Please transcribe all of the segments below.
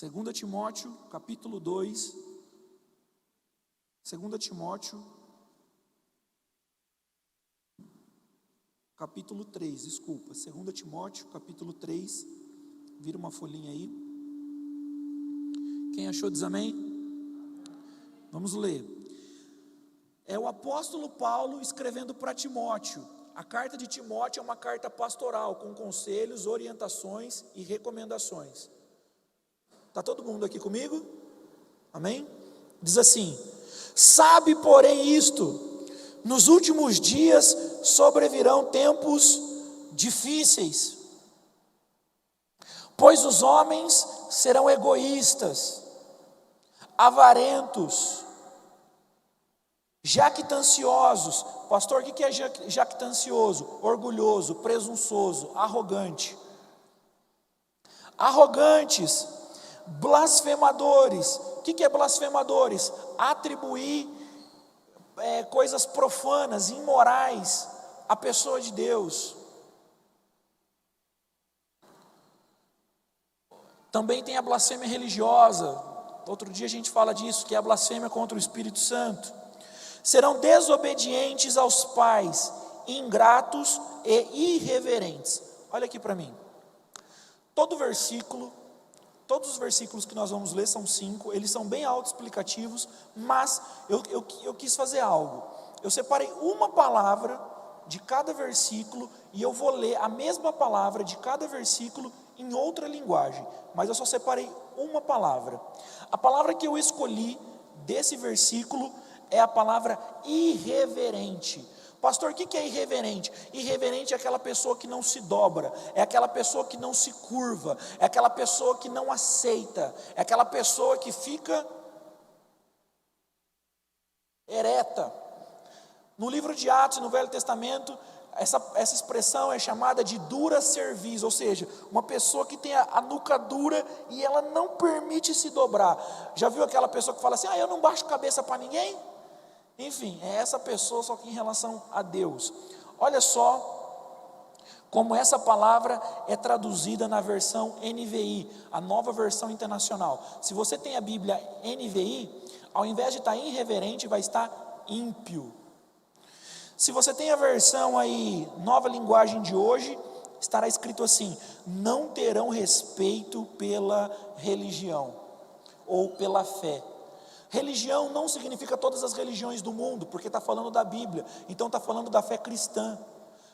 2 Timóteo, capítulo 2. 2 Timóteo, capítulo 3, desculpa. 2 Timóteo, capítulo 3. Vira uma folhinha aí. Quem achou diz amém? Vamos ler. É o apóstolo Paulo escrevendo para Timóteo. A carta de Timóteo é uma carta pastoral, com conselhos, orientações e recomendações. Está todo mundo aqui comigo? Amém? Diz assim: sabe, porém, isto: nos últimos dias sobrevirão tempos difíceis, pois os homens serão egoístas, avarentos, jactanciosos. Pastor, o que é jactancioso? Orgulhoso, presunçoso, arrogante. Arrogantes, blasfemadores. O que é blasfemadores? Atribuir coisas profanas, imorais à pessoa de Deus. Também tem a blasfêmia religiosa. Outro dia a gente fala disso, que é a blasfêmia contra o Espírito Santo. Serão desobedientes aos pais, ingratos e irreverentes. Olha aqui para mim. Todos os versículos que nós vamos ler são 5, eles são bem autoexplicativos, mas eu quis fazer algo. Eu separei uma palavra de cada versículo e eu vou ler a mesma palavra de cada versículo em outra linguagem, mas eu só separei uma palavra. A palavra que eu escolhi desse versículo é a palavra irreverente. Pastor, o que é irreverente? Irreverente é aquela pessoa que não se dobra, é aquela pessoa que não se curva, é aquela pessoa que não aceita, é aquela pessoa que fica ereta. No livro de Atos, no Velho Testamento, essa expressão é chamada de dura cerviz, ou seja, uma pessoa que tem a nuca dura e ela não permite se dobrar. Já viu aquela pessoa que fala assim: eu não baixo cabeça para ninguém? Enfim, é essa pessoa, só que em relação a Deus. Olha só como essa palavra é traduzida na versão NVI, a nova versão internacional. Se você tem a Bíblia NVI, ao invés de estar irreverente, vai estar ímpio. Se você tem a versão aí, nova linguagem de hoje, estará escrito assim: não terão respeito pela religião ou pela fé. Religião não significa todas as religiões do mundo, porque está falando da Bíblia, então está falando da fé cristã.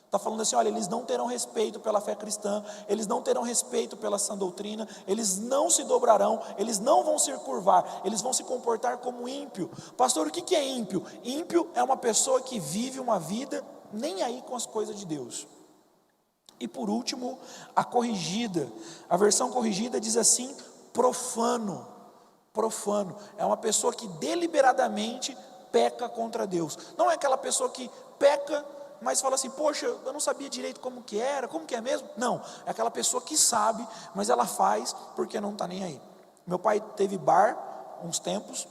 Está falando assim: olha, eles não terão respeito pela fé cristã, eles não terão respeito pela sã doutrina, eles não se dobrarão, eles não vão se curvar, eles vão se comportar como ímpio. Pastor, o que é ímpio? Ímpio é uma pessoa que vive uma vida nem aí com as coisas de Deus. E por último, a corrigida. A versão corrigida diz assim: profano. Profano é uma pessoa que deliberadamente peca contra Deus. Não é aquela pessoa que peca, mas fala assim: poxa, eu não sabia direito como que era, como que é mesmo? Não, é aquela pessoa que sabe, mas ela faz porque não está nem aí. Meu pai teve bar uns tempos,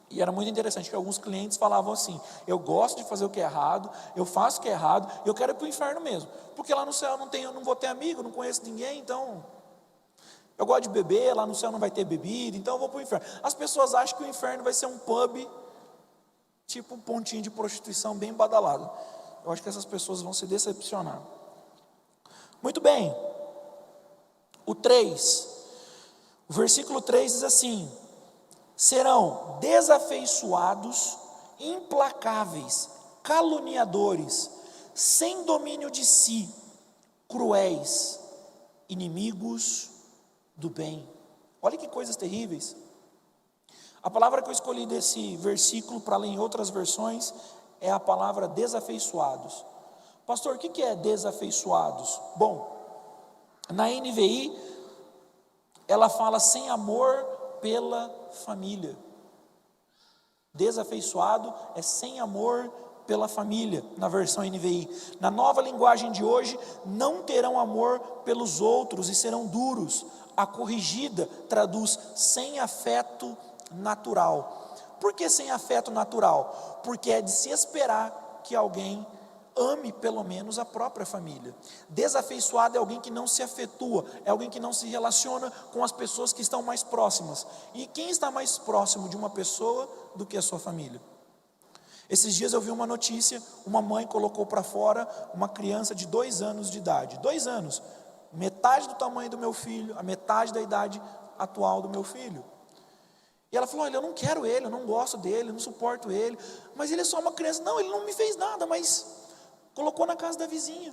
e era muito interessante que alguns clientes falavam assim: eu gosto de fazer o que é errado, eu faço o que é errado, e eu quero ir para o inferno mesmo, porque lá no céu eu não vou ter amigo, não conheço ninguém, então eu gosto de beber, lá no céu não vai ter bebida, então eu vou para o inferno. As pessoas acham que o inferno vai ser um pub, tipo um pontinho de prostituição bem badalado. Eu acho que essas pessoas vão se decepcionar. Muito bem, o versículo 3 diz assim: serão desafeiçoados, implacáveis, caluniadores, sem domínio de si, cruéis, inimigos do bem. Olha que coisas terríveis. A palavra que eu escolhi desse versículo para ler em outras versões é a palavra desafeiçoados. Pastor, o que é desafeiçoados? Bom, na NVI ela fala sem amor pela família. Desafeiçoado é sem amor pela família, na versão NVI. Na nova linguagem de hoje, não terão amor pelos outros e serão duros. A corrigida traduz sem afeto natural. Por que sem afeto natural? Porque é de se esperar que alguém ame pelo menos a própria família. Desafeiçoado é alguém que não se afetua, é alguém que não se relaciona com as pessoas que estão mais próximas. E quem está mais próximo de uma pessoa do que a sua família? Esses dias eu vi uma notícia, uma mãe colocou para fora uma criança de 2 anos de idade. 2 anos, metade do tamanho do meu filho, a metade da idade atual do meu filho. E ela falou, olha, eu não quero ele, eu não gosto dele, eu não suporto ele, mas ele é só uma criança. Não, ele não me fez nada, mas colocou na casa da vizinha.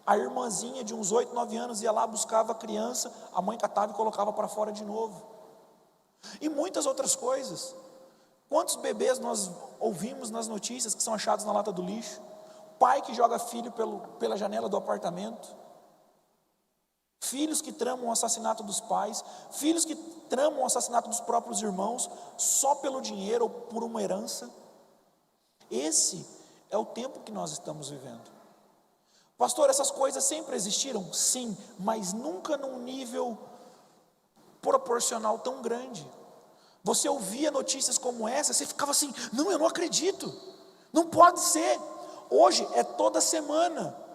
A irmãzinha de uns 8, 9 anos ia lá, buscava a criança, a mãe catava e colocava para fora de novo. E muitas outras coisas. Quantos bebês nós ouvimos nas notícias que são achados na lata do lixo? Pai que joga filho pela janela do apartamento. Filhos que tramam o assassinato dos pais, filhos que tramam o assassinato dos próprios irmãos, só pelo dinheiro ou por uma herança. Esse é o tempo que nós estamos vivendo. Pastor, essas coisas sempre existiram? Sim, mas nunca num nível proporcional tão grande. Você ouvia notícias como essa, você ficava assim, não, eu não acredito, não pode ser. Hoje é toda semana.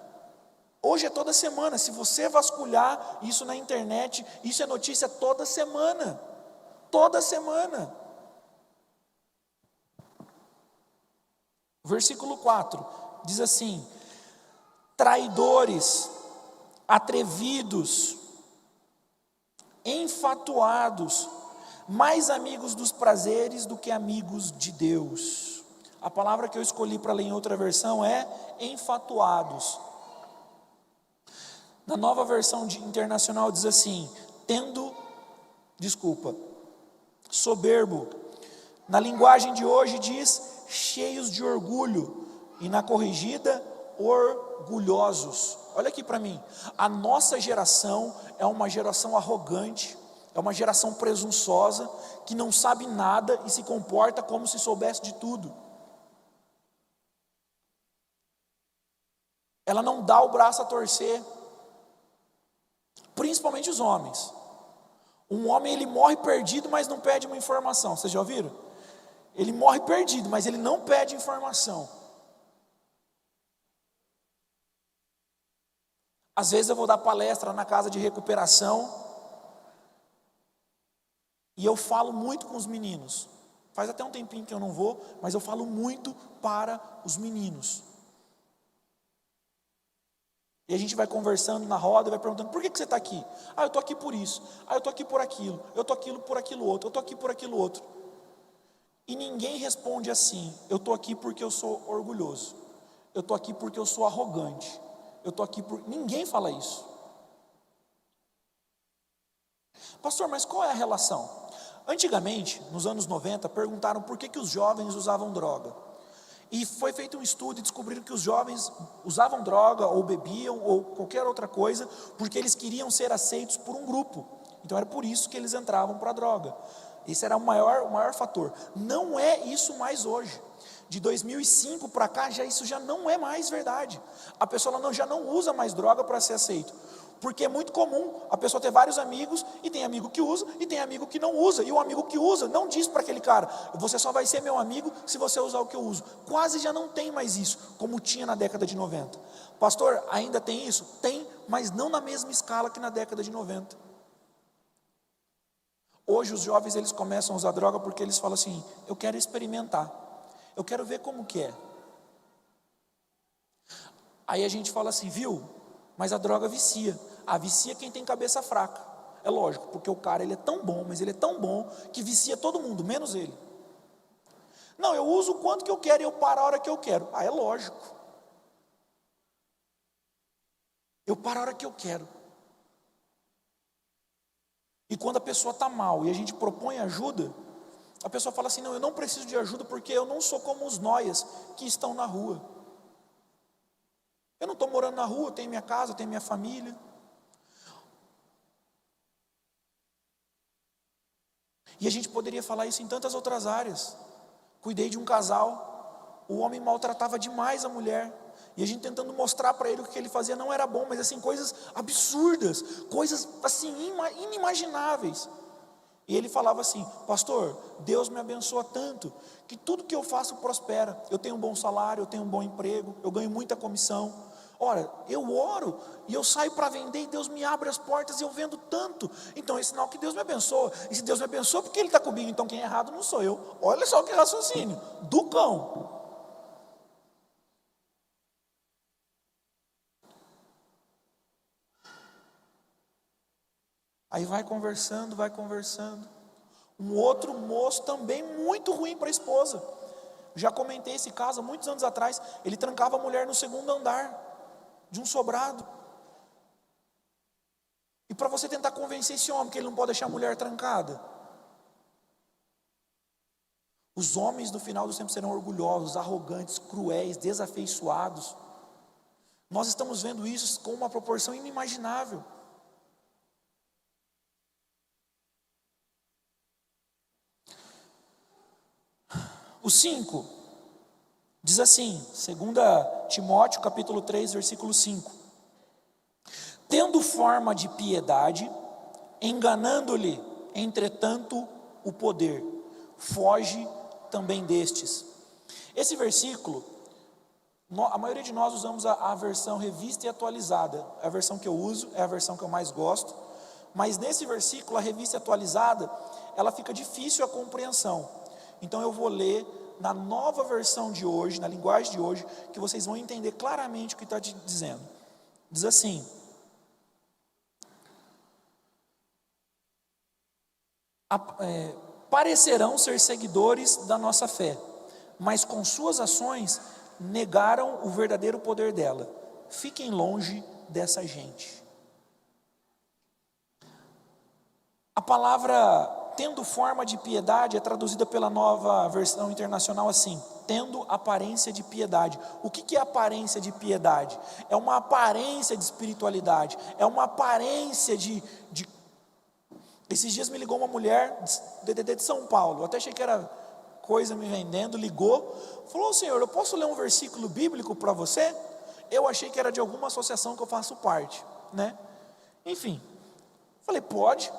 Hoje é toda semana, se você vasculhar isso na internet, isso é notícia toda semana. Toda semana. Versículo 4, diz assim, traidores, atrevidos, enfatuados, mais amigos dos prazeres do que amigos de Deus. A palavra que eu escolhi para ler em outra versão é enfatuados. Na nova versão internacional diz assim, soberbo. Na linguagem de hoje diz, cheios de orgulho. E na corrigida, orgulhosos. Olha aqui para mim, a nossa geração é uma geração arrogante, é uma geração presunçosa, que não sabe nada e se comporta como se soubesse de tudo. Ela não dá o braço a torcer. Principalmente os homens. Um homem, ele morre perdido, mas não pede uma informação. Vocês já ouviram? Ele morre perdido, mas ele não pede informação. Às vezes eu vou dar palestra na casa de recuperação e eu falo muito com os meninos. Faz até um tempinho que eu não vou, mas eu falo muito para os meninos. E a gente vai conversando na roda, vai perguntando, por que você está aqui? Eu estou aqui por isso, eu estou aqui por aquilo, eu estou aqui por aquilo outro, eu estou aqui por aquilo outro. E ninguém responde assim, eu estou aqui porque eu sou orgulhoso, eu estou aqui porque eu sou arrogante, eu estou aqui por... Ninguém fala isso. Pastor, mas qual é a relação? Antigamente, nos anos 90, perguntaram por que os jovens usavam droga. E foi feito um estudo e descobriram que os jovens usavam droga ou bebiam ou qualquer outra coisa porque eles queriam ser aceitos por um grupo. Então era por isso que eles entravam para a droga. Esse era o maior fator. Não é isso mais hoje. De 2005 para cá, isso já não é mais verdade. A pessoa já não usa mais droga para ser aceito. Porque é muito comum a pessoa ter vários amigos, e tem amigo que usa, e tem amigo que não usa, e o amigo que usa não diz para aquele cara, você só vai ser meu amigo se você usar o que eu uso. Quase já não tem mais isso, como tinha na década de 90. Pastor, ainda tem isso? Tem, mas não na mesma escala que na década de 90. Hoje os jovens, eles começam a usar droga porque eles falam assim, eu quero experimentar, eu quero ver como que é. Aí a gente fala assim, viu, mas a droga vicia. Vicia quem tem cabeça fraca. É lógico, porque o cara, ele é tão bom, mas ele é tão bom que vicia todo mundo, menos ele. Não, eu uso o quanto que eu quero e eu paro a hora que eu quero. É lógico. Eu paro a hora que eu quero. E quando a pessoa está mal e a gente propõe ajuda, a pessoa fala assim, não, eu não preciso de ajuda porque eu não sou como os nóias que estão na rua. Eu não estou morando na rua, eu tenho minha casa, eu tenho minha família. E a gente poderia falar isso em tantas outras áreas. Cuidei de um casal, o homem maltratava demais a mulher, e a gente tentando mostrar para ele que o que ele fazia não era bom, mas assim, coisas absurdas, coisas assim, inimagináveis. E ele falava assim: pastor, Deus me abençoa tanto, que tudo que eu faço prospera. Eu tenho um bom salário, eu tenho um bom emprego, eu ganho muita comissão. Ora, eu oro e eu saio para vender e Deus me abre as portas e eu vendo tanto. Então é sinal que Deus me abençoa. E se Deus me abençoa, porque Ele está comigo, então quem é errado não sou eu. Olha só que raciocínio, do cão. Aí vai conversando. Um outro moço também muito ruim para a esposa. Já comentei esse caso há muitos anos atrás. Ele trancava a mulher no segundo andar de um sobrado. E para você tentar convencer esse homem que ele não pode deixar a mulher trancada. Os homens no final do tempo serão orgulhosos, arrogantes, cruéis, desafeiçoados. Nós estamos vendo isso com uma proporção inimaginável. O 5 diz assim, 2 Timóteo capítulo 3, versículo 5: tendo forma de piedade, enganando-lhe, entretanto, o poder, foge também destes. Esse versículo, a maioria de nós usamos a versão revista e atualizada. É a versão que eu uso, é a versão que eu mais gosto. Mas nesse versículo, a revista atualizada, ela fica difícil a compreensão. Então eu vou ler na nova versão de hoje, na linguagem de hoje, que vocês vão entender claramente o que está dizendo. Diz assim: parecerão ser seguidores da nossa fé, mas com suas ações negaram o verdadeiro poder dela. Fiquem longe dessa gente. A palavra tendo forma de piedade é traduzida pela nova versão internacional assim: tendo aparência de piedade. O que é aparência de piedade? É uma aparência de espiritualidade, é uma aparência de... Esses dias me ligou uma mulher de São Paulo, eu até achei que era coisa me vendendo, ligou, falou: senhor, eu posso ler um versículo bíblico para você? Eu achei que era de alguma associação que eu faço parte, né? Enfim, falei: pode.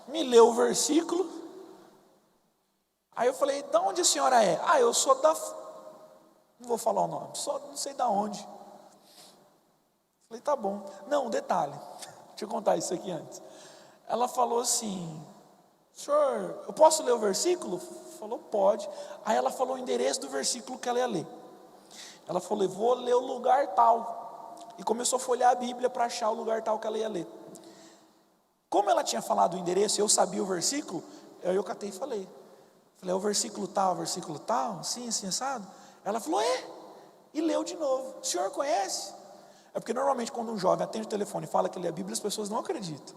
Me leu o versículo. Aí eu falei: de onde a senhora é? Eu sou da... Não vou falar o nome, só não sei de onde. Falei: tá bom. Não, um detalhe, deixa eu contar isso aqui antes. Ela falou assim: senhor, eu posso ler o versículo? Falou: pode. Aí ela falou o endereço do versículo que ela ia ler. Ela falou: vou ler o lugar tal. E começou a folhear a Bíblia para achar o lugar tal que ela ia ler. Como ela tinha falado o endereço, eu sabia o versículo, eu catei e falei: é o versículo tal, sim, assim, assado. Ela falou: e leu de novo. O senhor conhece? É porque normalmente quando um jovem atende o telefone e fala que lê a Bíblia, as pessoas não acreditam,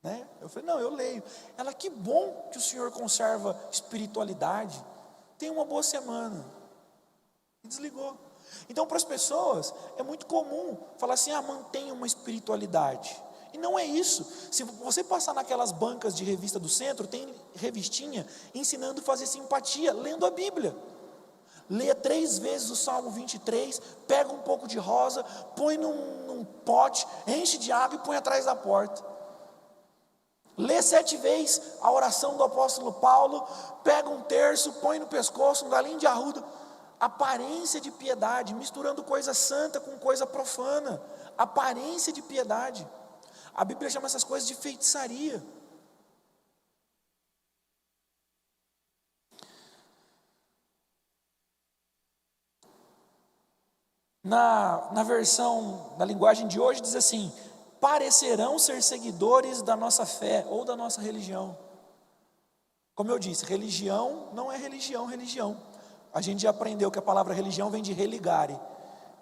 né? Eu falei: não, eu leio. Ela: que bom que o senhor conserva espiritualidade, tenha uma boa semana. E desligou. Então para as pessoas é muito comum falar assim: mantenha uma espiritualidade. E não é isso. Se você passar naquelas bancas de revista do centro, tem revistinha ensinando a fazer simpatia, lendo a Bíblia. Leia 3 vezes o Salmo 23, pega um pouco de rosa, põe num pote, enche de água e põe atrás da porta. Lê 7 vezes a oração do apóstolo Paulo, pega um terço, põe no pescoço, um galinho de arruda. Aparência de piedade, misturando coisa santa com coisa profana. Aparência de piedade. A Bíblia chama essas coisas de feitiçaria. Na versão, na linguagem de hoje, diz assim: parecerão ser seguidores da nossa fé ou da nossa religião. Como eu disse, religião não é religião. A gente já aprendeu que a palavra religião vem de religare.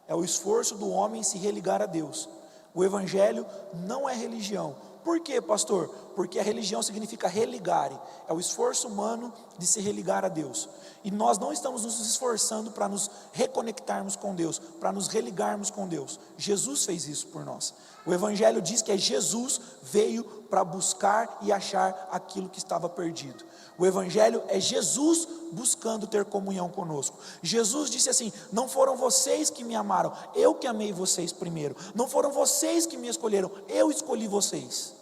É o esforço do homem se religar a Deus. O evangelho não é religião. Por quê, pastor? Porque a religião significa religare, é o esforço humano de se religar a Deus. E nós não estamos nos esforçando para nos reconectarmos com Deus, para nos religarmos com Deus. Jesus fez isso por nós. O evangelho diz que Jesus veio para buscar e achar aquilo que estava perdido. O evangelho é Jesus buscando ter comunhão conosco. Jesus disse assim: não foram vocês que me amaram, eu que amei vocês primeiro. Não foram vocês que me escolheram, eu escolhi vocês.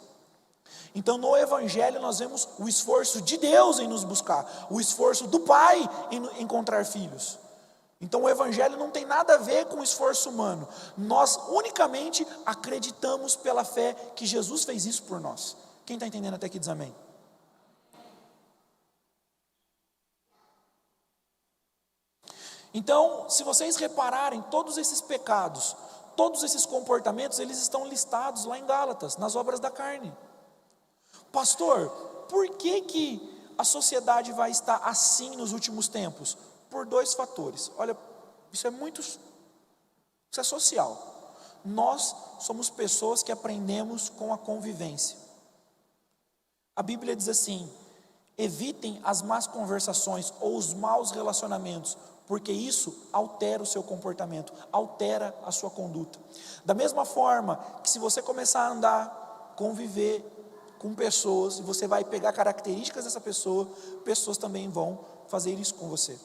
Então no Evangelho nós vemos o esforço de Deus em nos buscar, o esforço do Pai em encontrar filhos. Então o Evangelho não tem nada a ver com o esforço humano, nós unicamente acreditamos pela fé que Jesus fez isso por nós. Quem está entendendo até aqui diz amém. Então, se vocês repararem, todos esses pecados, todos esses comportamentos, eles estão listados lá em Gálatas, nas obras da carne. Pastor, por que a sociedade vai estar assim nos últimos tempos? Por dois fatores. Olha, isso é social. Nós somos pessoas que aprendemos com a convivência. A Bíblia diz assim: evitem as más conversações ou os maus relacionamentos, porque isso altera o seu comportamento, altera a sua conduta. Da mesma forma que se você começar a andar, conviver com pessoas, e você vai pegar características dessa pessoa, pessoas também vão fazer isso com você.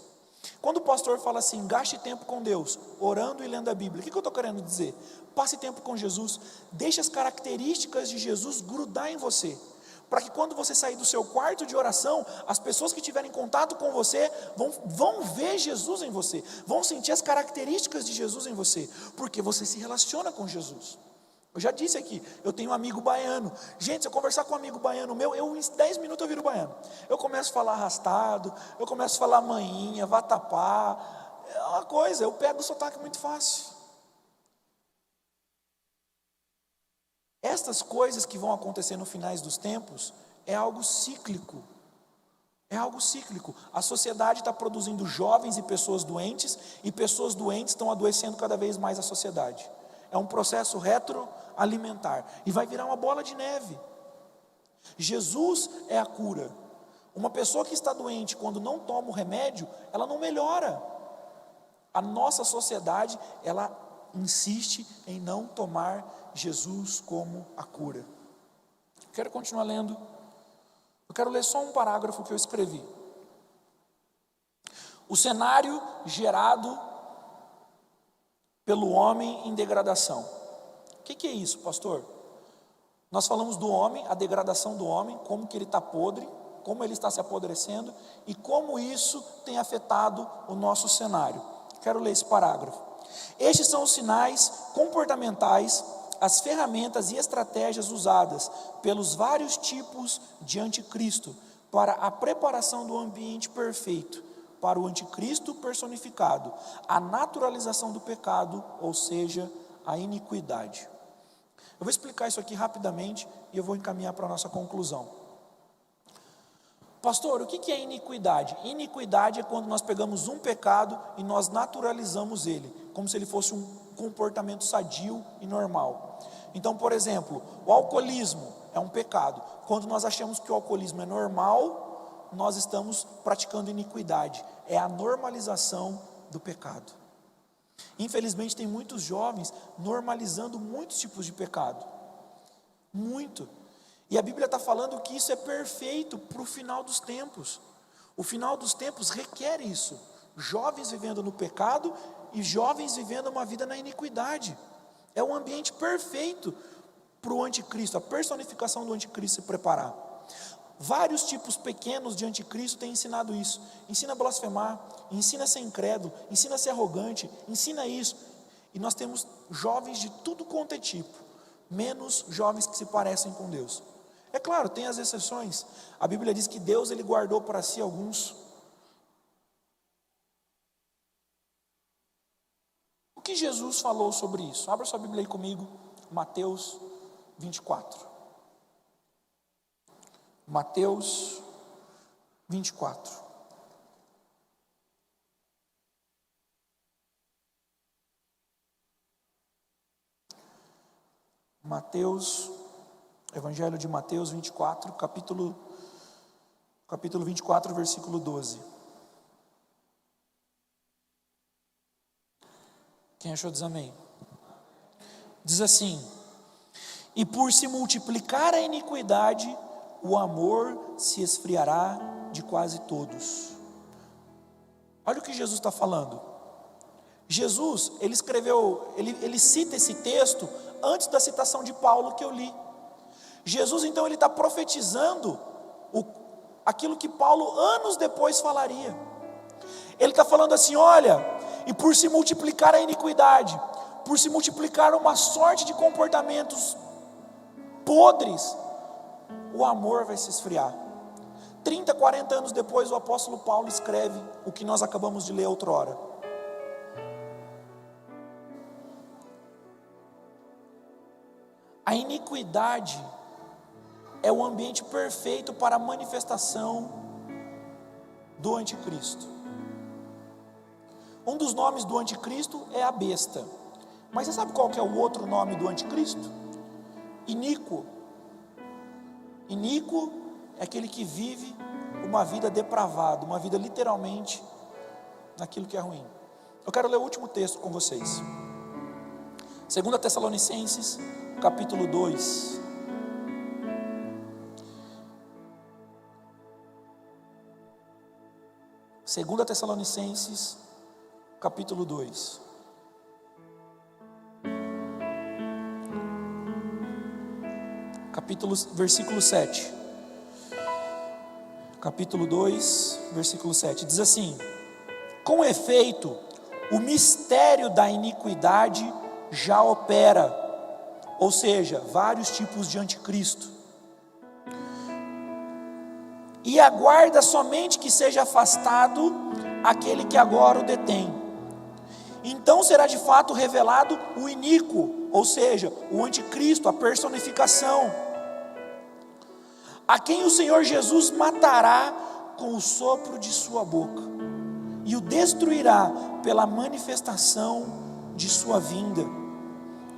Quando o pastor fala assim, gaste tempo com Deus, orando e lendo a Bíblia, o que eu estou querendo dizer? Passe tempo com Jesus, deixe as características de Jesus grudar em você, para que quando você sair do seu quarto de oração, as pessoas que tiverem contato com você, vão ver Jesus em você, vão sentir as características de Jesus em você, porque você se relaciona com Jesus. Eu já disse aqui, eu tenho um amigo baiano. Gente, se eu conversar com um amigo baiano meu, em 10 minutos eu viro baiano. Eu começo a falar arrastado, eu começo a falar manhinha, vatapá. É uma coisa, eu pego o sotaque muito fácil. Estas coisas que vão acontecer no finais dos tempos, é algo cíclico. É algo cíclico. A sociedade está produzindo jovens e pessoas doentes estão adoecendo cada vez mais a sociedade. É um processo retroalimentar, e vai virar uma bola de neve. Jesus é a cura. Uma pessoa que está doente, quando não toma o remédio, ela não melhora. A nossa sociedade, ela insiste em não tomar Jesus como a cura. Quero continuar lendo. Eu quero ler só um parágrafo que eu escrevi. O cenário gerado pelo homem em degradação. O que é isso, pastor? Nós falamos do homem, a degradação do homem, como que ele está podre, como ele está se apodrecendo e como isso tem afetado o nosso cenário. Quero ler esse parágrafo. Estes são os sinais comportamentais, as ferramentas e estratégias usadas pelos vários tipos de anticristo para a preparação do ambiente perfeito para o anticristo personificado, a naturalização do pecado, ou seja, a iniquidade. Eu vou explicar isso aqui rapidamente e eu vou encaminhar para a nossa conclusão. Pastor, o que é iniquidade? Iniquidade é quando nós pegamos um pecado e nós naturalizamos ele, como se ele fosse um comportamento sadio e normal. Então, por exemplo, o alcoolismo é um pecado. Quando nós achamos que o alcoolismo é normal, nós estamos praticando iniquidade. É a normalização do pecado. Infelizmente tem muitos jovens normalizando muitos tipos de pecado. Muito. E a Bíblia está falando que isso é perfeito para o final dos tempos. O final dos tempos requer isso. Jovens vivendo no pecado e jovens vivendo uma vida na iniquidade. É um ambiente perfeito para o anticristo, a personificação do anticristo se preparar. Vários tipos pequenos de anticristo têm ensinado isso. Ensina a blasfemar, ensina a ser incrédulo, ensina a ser arrogante, ensina isso. E nós temos jovens de tudo quanto é tipo, menos jovens que se parecem com Deus. É claro, tem as exceções. A Bíblia diz que Deus ele guardou para si alguns. O que Jesus falou sobre isso? Abra sua Bíblia aí comigo, Mateus 24. Mateus 24. Evangelho de Mateus 24, capítulo 24, versículo 12. Quem achou diz amém. Diz assim: e por se multiplicar a iniquidade, o amor se esfriará de quase todos. Olha o que Jesus está falando. Jesus, ele escreveu, ele cita esse texto antes da citação de Paulo que eu li. Jesus então ele está profetizando aquilo que Paulo anos depois falaria. Ele está falando assim: olha, e por se multiplicar a iniquidade, por se multiplicar uma sorte de comportamentos podres, o amor vai se esfriar. 30, 40 anos depois, o apóstolo Paulo escreve o que nós acabamos de ler outrora. A iniquidade é o ambiente perfeito para a manifestação do anticristo. Um dos nomes do anticristo é a besta. Mas você sabe qual que é o outro nome do anticristo? Iníquo. Iníquo é aquele que vive uma vida depravada, uma vida literalmente naquilo que é ruim. Eu quero ler o último texto com vocês. 2 Tessalonicenses, capítulo 2. Segunda Tessalonicenses, capítulo 2. Versículo 7. Capítulo 2, versículo 7. Diz assim: com efeito, o mistério da iniquidade já opera, ou seja, vários tipos de anticristo, e aguarda somente que seja afastado aquele que agora o detém. Então será de fato revelado o iníquo, ou seja, o anticristo, a personificação, a quem o Senhor Jesus matará com o sopro de sua boca, e o destruirá pela manifestação de sua vinda.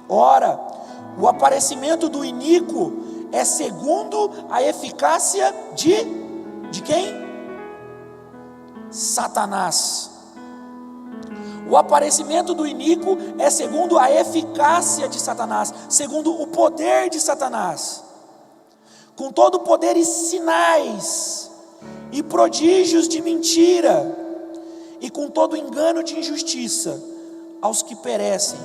Ora, o aparecimento do iníquo é segundo a eficácia de quem? Satanás. O aparecimento do iníquo é segundo a eficácia de Satanás, segundo o poder de Satanás, com todo poder e sinais e prodígios de mentira, e com todo engano de injustiça aos que perecem,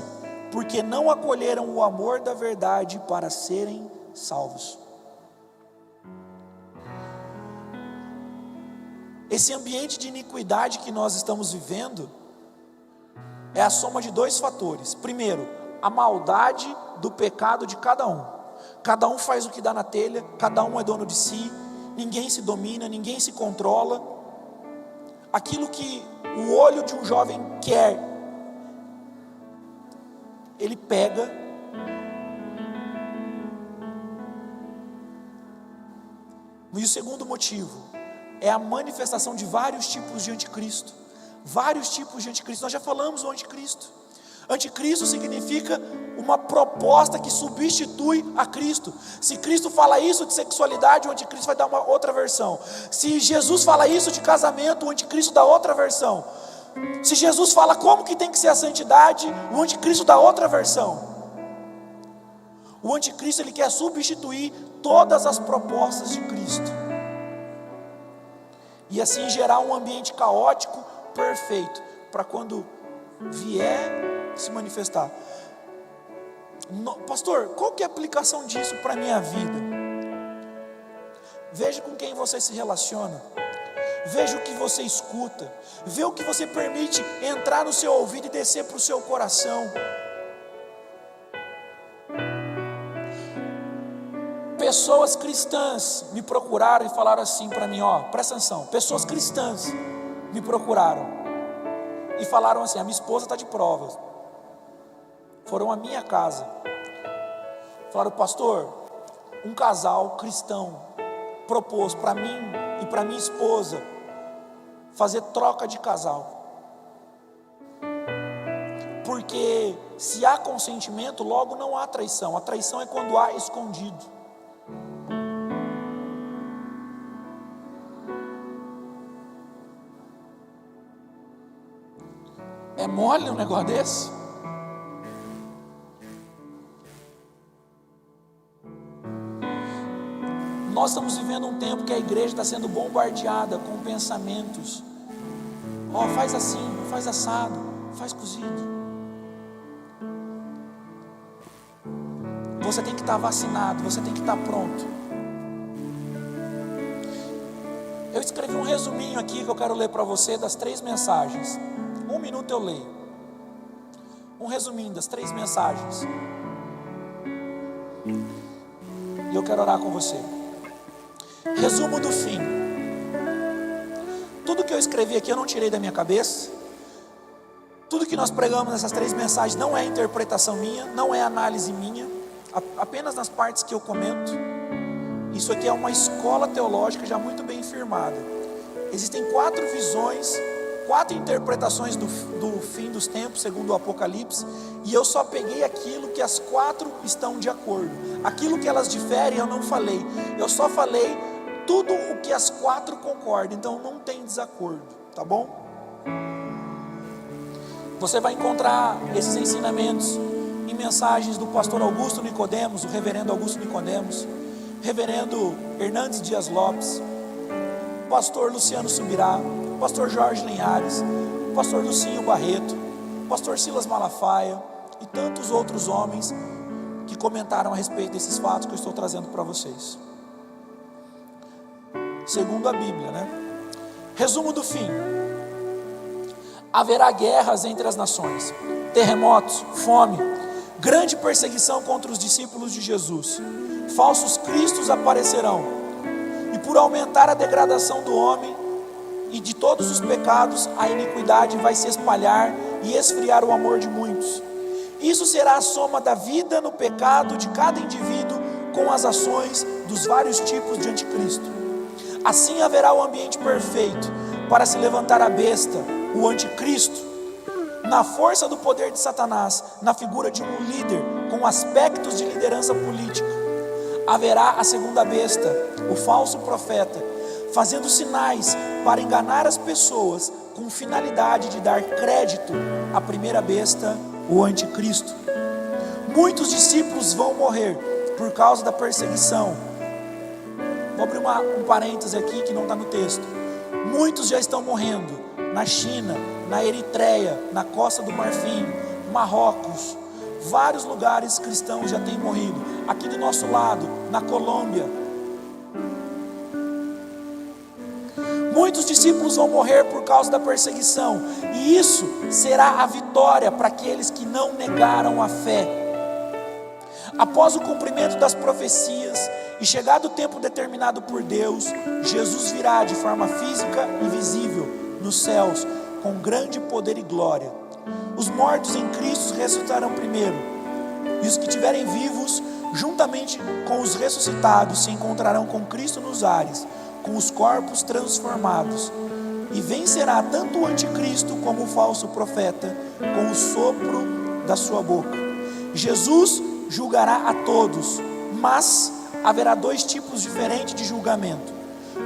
porque não acolheram o amor da verdade para serem salvos. Esse ambiente de iniquidade que nós estamos vivendo é a soma de dois fatores. Primeiro, a maldade do pecado de cada um. Cada um faz o que dá na telha, cada um é dono de si, ninguém se domina, ninguém se controla. Aquilo que o olho de um jovem quer, ele pega. E o segundo motivo é a manifestação de vários tipos de anticristo. Vários tipos de anticristo. Nós já falamos do anticristo. Anticristo significa uma proposta que substitui a Cristo. Se Cristo fala isso de sexualidade, o anticristo vai dar uma outra versão. Se Jesus fala isso de casamento, o anticristo dá outra versão. Se Jesus fala como que tem que ser a santidade, o anticristo dá outra versão. O anticristo ele quer substituir todas as propostas de Cristo, e assim gerar um ambiente caótico perfeito para quando vier se manifestar. Pastor, qual que é a aplicação disso para a minha vida? Veja com quem você se relaciona, veja o que você escuta, veja o que você permite entrar no seu ouvido e descer para o seu coração. Pessoas cristãs me procuraram e falaram assim para mim, ó, presta atenção, pessoas cristãs me procuraram e falaram assim: a minha esposa está de provas. Foram à minha casa, falaram: pastor, um casal cristão propôs para mim e para minha esposa fazer troca de casal, porque se há consentimento, logo não há traição. A traição é quando há escondido. É mole um negócio desse? Nós estamos vivendo um tempo que a igreja está sendo bombardeada com pensamentos. Ó, faz assim, faz assado, faz cozido. você tem que estar vacinado, você tem que estar pronto. Eu escrevi um resuminho aqui que eu quero ler para você das 3 mensagens. 1 minuto eu leio. Um resuminho das 3 mensagens. E eu quero orar com você. Resumo do fim. Tudo que eu escrevi aqui eu não tirei da minha cabeça. Tudo que nós pregamos nessas 3 mensagens não é interpretação minha, não é análise minha, apenas nas partes que eu comento. Isso aqui é uma escola teológica já muito bem firmada. Existem 4 visões, 4 interpretações do fim dos tempos, segundo o Apocalipse, e eu só peguei aquilo que as 4 estão de acordo. Aquilo que elas diferem eu não falei, eu só falei tudo o que as 4 concordam, então não tem desacordo, tá bom? Você vai encontrar esses ensinamentos em mensagens do pastor Augusto Nicodemos, o reverendo Augusto Nicodemos, reverendo Hernandes Dias Lopes, pastor Luciano Subirá, pastor Jorge Linhares, pastor Lucinho Barreto, pastor Silas Malafaia e tantos outros homens que comentaram a respeito desses fatos que eu estou trazendo para vocês. Segundo a Bíblia, né? Resumo do fim. Haverá guerras entre as nações, terremotos, fome, grande perseguição contra os discípulos de Jesus. Falsos cristos aparecerão, e por aumentar a degradação do homem e de todos os pecados, a iniquidade vai se espalhar e esfriar o amor de muitos. Isso será a soma da vida no pecado de cada indivíduo com as ações dos vários tipos de anticristo. Assim haverá o ambiente perfeito para se levantar a besta, o anticristo, na força do poder de Satanás, na figura de um líder com aspectos de liderança política. Haverá a segunda besta, o falso profeta, fazendo sinais para enganar as pessoas com finalidade de dar crédito à primeira besta, o anticristo. Muitos discípulos vão morrer por causa da perseguição. Vou abrir um parêntese aqui que não está no texto. Muitos já estão morrendo na China, na Eritreia, na Costa do Marfim, Marrocos. Vários lugares cristãos já têm morrido. Aqui do nosso lado, na Colômbia. Muitos discípulos vão morrer por causa da perseguição. E isso será a vitória para aqueles que não negaram a fé. Após o cumprimento das profecias e chegado o tempo determinado por Deus, Jesus virá de forma física e visível nos céus, com grande poder e glória. Os mortos em Cristo ressuscitarão primeiro, e os que estiverem vivos, juntamente com os ressuscitados, se encontrarão com Cristo nos ares, com os corpos transformados, e vencerá tanto o anticristo como o falso profeta, com o sopro da sua boca. Jesus julgará a todos, mas haverá 2 tipos diferentes de julgamento.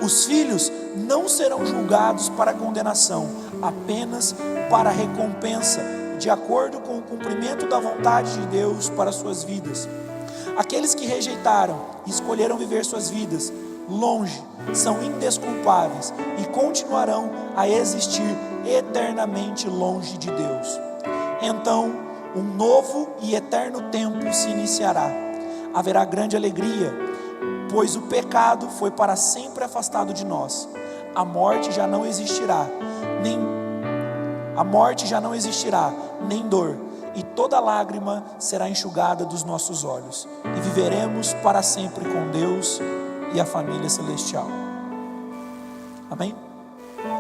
Os filhos não serão julgados para condenação, apenas para recompensa, de acordo com o cumprimento da vontade de Deus para suas vidas. Aqueles que rejeitaram e escolheram viver suas vidas longe, são indesculpáveis e continuarão a existir eternamente longe de Deus. Então, um novo e eterno tempo se iniciará. Haverá grande alegria, pois o pecado foi para sempre afastado de nós. A morte já não existirá, nem dor, e toda lágrima será enxugada dos nossos olhos, e viveremos para sempre com Deus e a família celestial. Amém?